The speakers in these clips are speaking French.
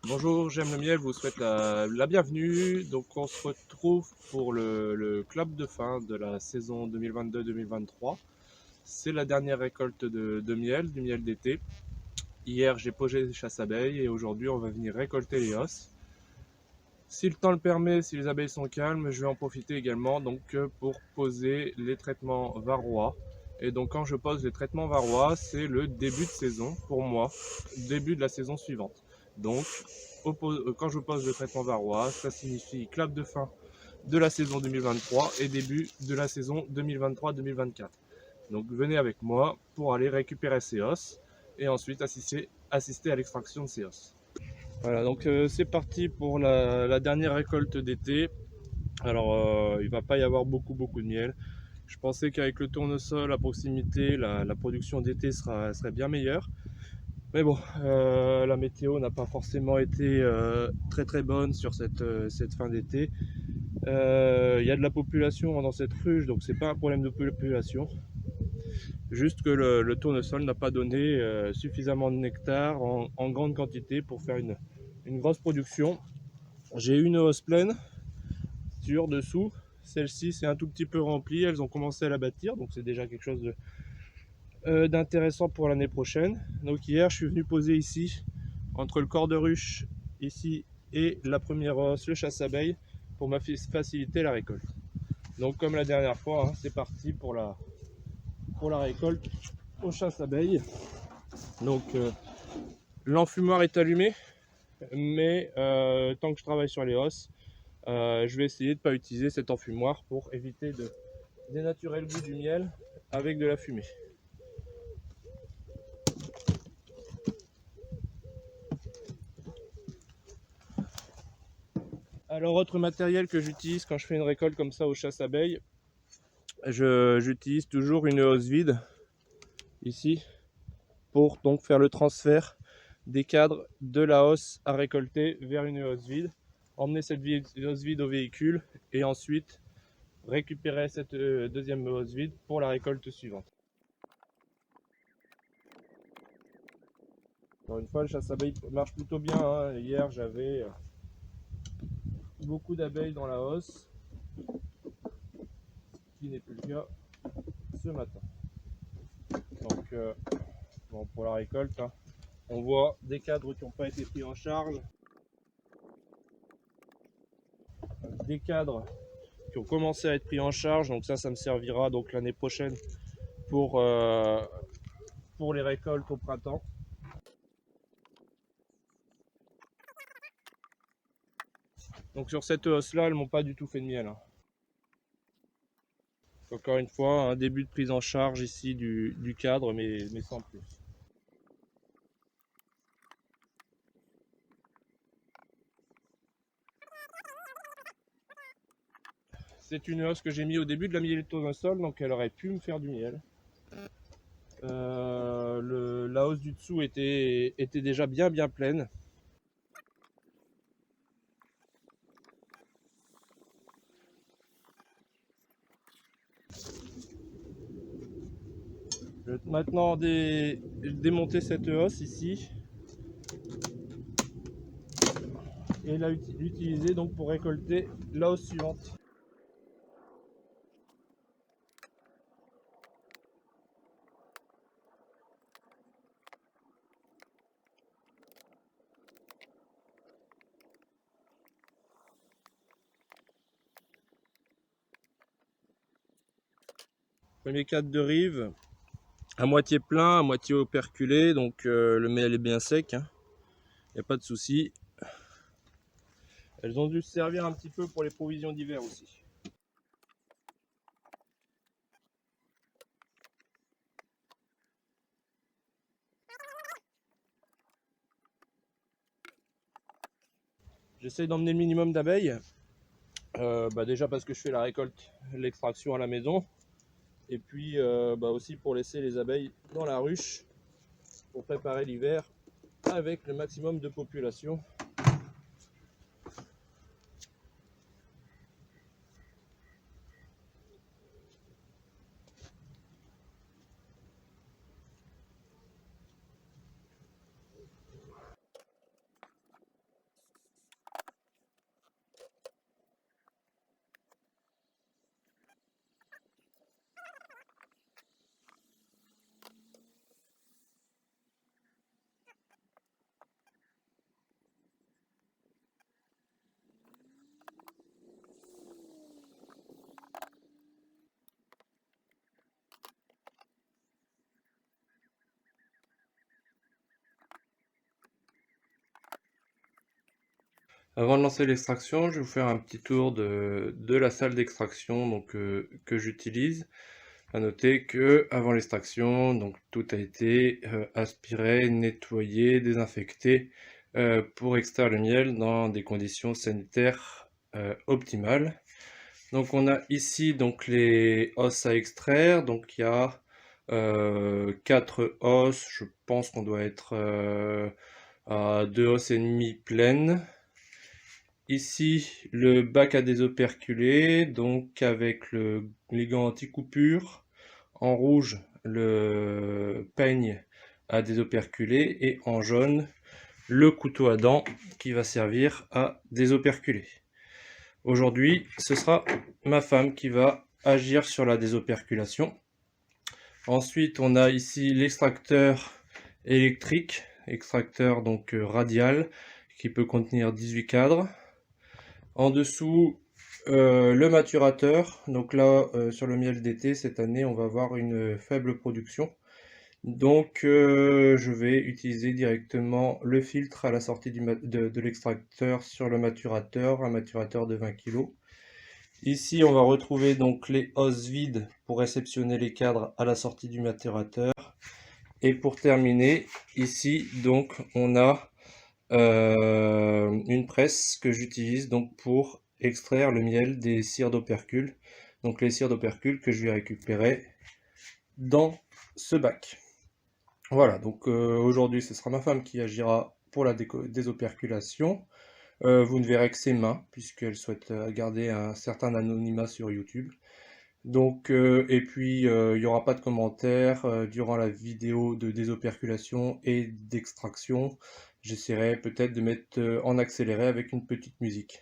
Bonjour, j'aime le miel, vous souhaite la bienvenue. Donc on se retrouve pour le club de fin de la saison 2022-2023. C'est la dernière récolte de miel, du miel d'été. Hier j'ai posé les chasse-abeilles et aujourd'hui on va venir récolter les os. Si le temps le permet, si les abeilles sont calmes, je vais en profiter également pour poser les traitements varroa. Et donc quand je pose les traitements varroa, c'est le début de saison pour moi, début de la saison suivante. Donc quand je pose le traitement varroa, ça signifie clap de fin de la saison 2023 et début de la saison 2023-2024. Donc venez avec moi pour aller récupérer ces os et ensuite assister à l'extraction de ces os. Voilà, donc c'est parti pour la dernière récolte d'été. Alors il va pas y avoir beaucoup de miel. Je pensais qu'avec le tournesol à proximité, la production d'été serait bien meilleure. Mais bon, la météo n'a pas forcément été très bonne sur cette fin d'été. Il y a de la population dans cette ruche, donc c'est pas un problème de population. Juste que le tournesol n'a pas donné suffisamment de nectar en grande quantité pour faire une grosse production. J'ai une hausse pleine sur dessous. Celle-ci c'est un tout petit peu rempli, elles ont commencé à la bâtir, donc c'est déjà quelque chose d'intéressant pour l'année prochaine. Donc hier je suis venu poser ici, entre le corps de ruche ici et la première hausse, le chasse-abeille, pour faciliter la récolte. Donc comme la dernière fois, hein, c'est parti pour la récolte au chasse-abeille. Donc l'enfumoir est allumé, mais tant que je travaille sur les hausses, je vais essayer de ne pas utiliser cet enfumoir pour éviter de dénaturer le goût du miel avec de la fumée. Alors autre matériel que j'utilise quand je fais une récolte comme ça au chasse-abeille, j'utilise toujours une hausse vide ici pour donc faire le transfert des cadres de la hausse à récolter vers une hausse vide, emmener cette hausse vide au véhicule et ensuite récupérer cette deuxième hausse vide pour la récolte suivante. Encore une fois, le chasse-abeille marche plutôt bien, hein. Hier j'avais beaucoup d'abeilles dans la hausse, ce qui n'est plus le cas ce matin. Donc bon, pour la récolte, hein, on voit des cadres qui n'ont pas été pris en charge, des cadres qui ont commencé à être pris en charge, donc ça me servira donc l'année prochaine pour les récoltes au printemps. Donc sur cette hausse là, elles m'ont pas du tout fait de miel, hein. Encore une fois, un début de prise en charge ici du cadre, mais sans plus. C'est une hausse que j'ai mis au début de la miel tournesol, donc elle aurait pu me faire du miel. La hausse du dessous était déjà bien pleine. Je vais maintenant démonter cette hausse ici et l'utiliser donc pour récolter la hausse suivante. Premier cadre de rive, à moitié plein, à moitié operculé, donc le miel est bien sec, hein. Il n'y a pas de souci. Elles ont dû se servir un petit peu pour les provisions d'hiver aussi. J'essaie d'emmener le minimum d'abeilles, déjà parce que je fais la récolte, l'extraction à la maison, et puis aussi pour laisser les abeilles dans la ruche pour préparer l'hiver avec le maximum de population. Avant de lancer l'extraction, je vais vous faire un petit tour de la salle d'extraction donc, que j'utilise. À noter que avant l'extraction, donc tout a été aspiré, nettoyé, désinfecté pour extraire le miel dans des conditions sanitaires optimales. Donc on a ici donc les os à extraire. Donc il y a 4 os. Je pense qu'on doit être à 2 os et demi pleines. Ici, le bac à désoperculer, donc avec les gants anti-coupure. En rouge, le peigne à désoperculer. Et en jaune, le couteau à dents qui va servir à désoperculer. Aujourd'hui, ce sera ma femme qui va agir sur la désoperculation. Ensuite, on a ici l'extracteur électrique, extracteur donc radial, qui peut contenir 18 cadres. En dessous, le maturateur. Donc là, sur le miel d'été, cette année, on va avoir une faible production. Donc, je vais utiliser directement le filtre à la sortie de l'extracteur sur le maturateur, un maturateur de 20 kg. Ici, on va retrouver donc les os vides pour réceptionner les cadres à la sortie du maturateur. Et pour terminer, ici, donc, on a une presse que j'utilise donc pour extraire le miel des cires d'opercule. Donc les cires d'opercule que je vais récupérer dans ce bac. Voilà, donc aujourd'hui ce sera ma femme qui agira pour la désoperculation. Vous ne verrez que ses mains, puisqu'elle souhaite garder un certain anonymat sur YouTube. Donc, et puis il n'y aura pas de commentaires durant la vidéo de désoperculation et d'extraction. J'essaierai peut-être de mettre en accéléré avec une petite musique.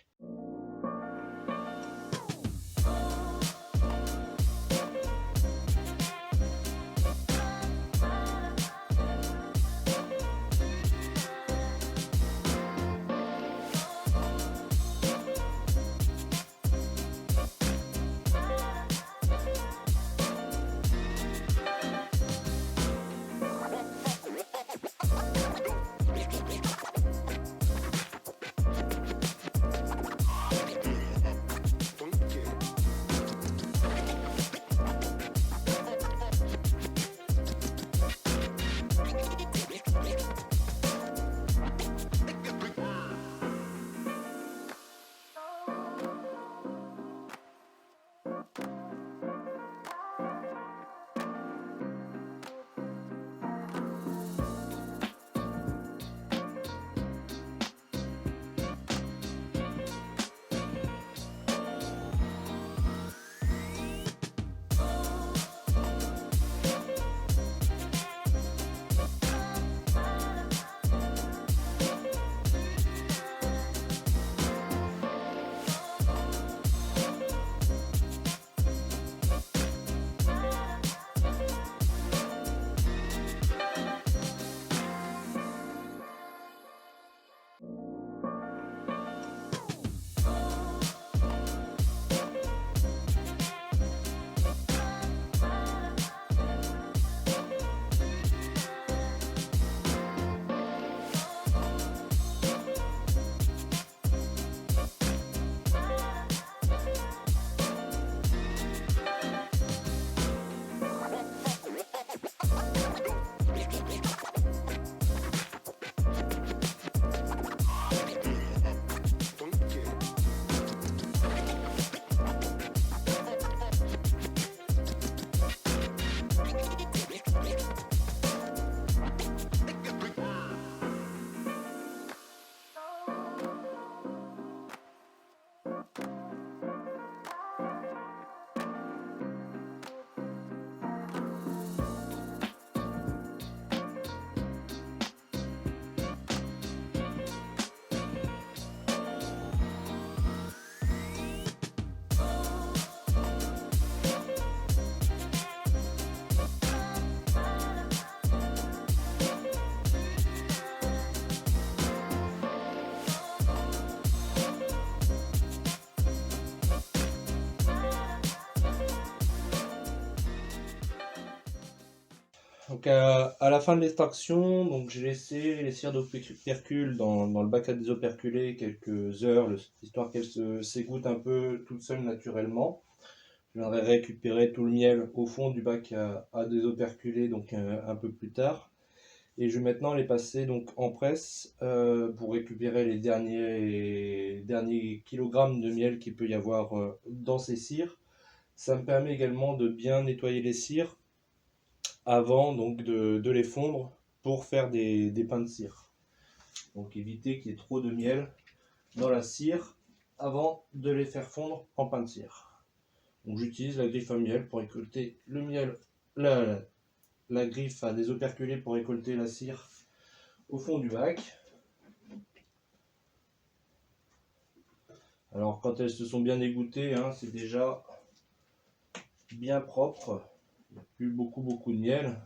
Donc à la fin de l'extraction, donc j'ai laissé les cires d'opercule dans le bac à désoperculer quelques heures, histoire qu'elles s'égouttent un peu toutes seules naturellement. Je viendrai récupérer tout le miel au fond du bac à désoperculer donc un peu plus tard. Et je vais maintenant les passer donc en presse pour récupérer les derniers kilogrammes de miel qu'il peut y avoir dans ces cires. Ça me permet également de bien nettoyer les cires avant donc de les fondre pour faire des pains de cire. Donc éviter qu'il y ait trop de miel dans la cire avant de les faire fondre en pain de cire. Donc j'utilise la griffe à miel pour récolter le miel, la griffe à désoperculer pour récolter la cire au fond du bac. Alors quand elles se sont bien égouttées, hein, c'est déjà bien propre. Il n'y a plus beaucoup de miel.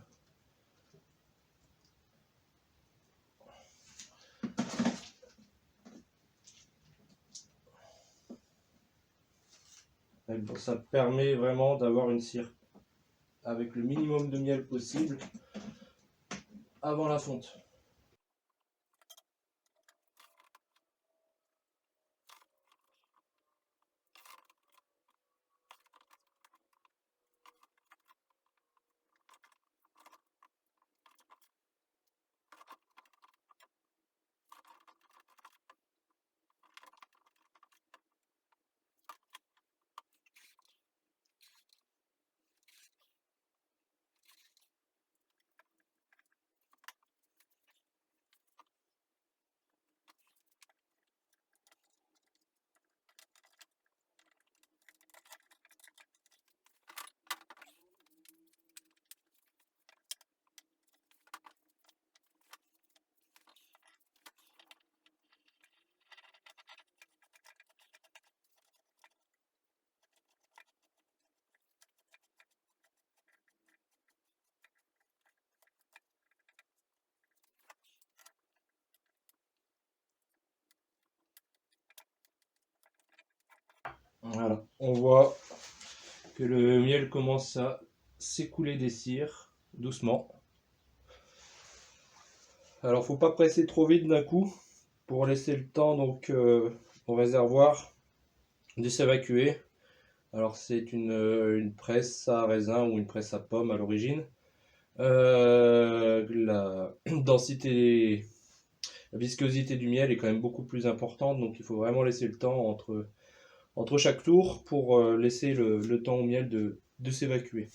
Ça permet vraiment d'avoir une cire avec le minimum de miel possible avant la fonte. Voilà, on voit que le miel commence à s'écouler des cires doucement. Alors faut pas presser trop vite d'un coup pour laisser le temps donc au réservoir de s'évacuer. Alors c'est une presse à raisin ou une presse à pomme à l'origine. La densité, la viscosité du miel est quand même beaucoup plus importante, donc il faut vraiment laisser le temps entre chaque tour pour laisser le temps au miel de s'évacuer.